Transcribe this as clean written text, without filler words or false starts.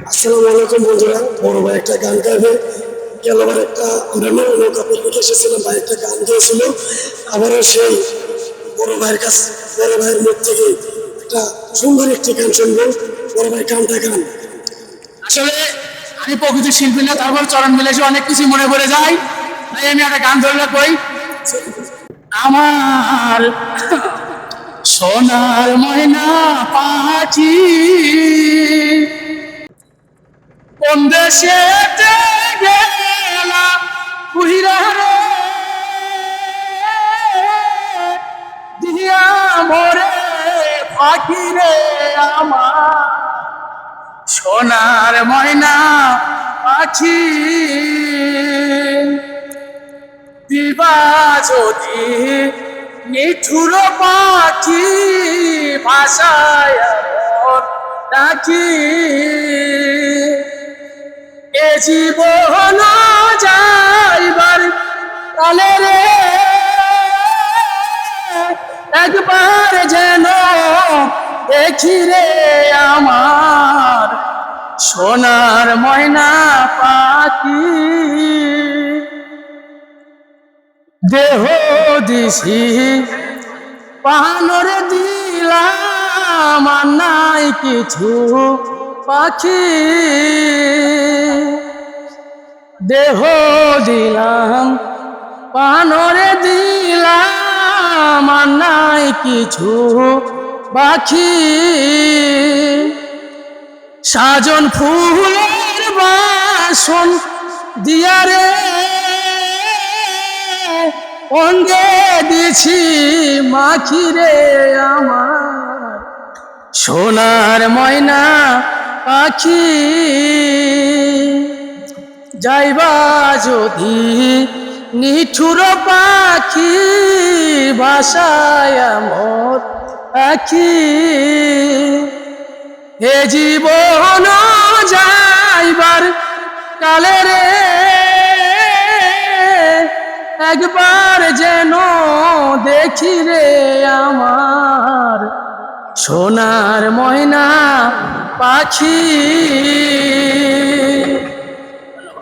আসসালামু আলাইকুম বন্ধুরা। বড় ভাই একটা গান গাইবে। গেলবার একটা আমরা নৌকা পিকনিকে এসেছিলাম, ভাই একটা গান গেয়েছিল। আবারও সেই বড় ভাইয়ের মুখ থেকে একটা সুন্দর একটি গান শুনবো। বড় ভাই গানটা গান। আসলে আমি প্রকৃত শিল্পী না, তারপর চরণ মিলেছে অনেক কিছু মনে পড়ে যায়, তাই আমি একটা গান ধরলে কই। আমার সোনার ময়না পাখি কোন দেশে গেলা উহিরা রে দিয়া মরে পাখি রে আমার সোনার ময়না পাখি দিবা যদি নিঠুর পাখি ভাষায় আমার ডাকি এ জীবন যাইবার কালে রে একবার যেন দেখি রে আমার সোনার ময়না পাখি দেহ দিছি পানরে দিলাম আর নাই কিছু পাখি দেহ দিলাম পানরে দিলাম আর নাই কিছু পাখি সাজন ফুলের বাসন দিয়ারে অঙ্গে দিছি মাখি রে আমার সোনার ময়না পাখি যাইবা যদি নিঠুর পাখি ভাষায় আমার পাখি হে জীবন যাইবার কালে রে একবার যেন দেখি রে আমার সোনার ময়না পাখি।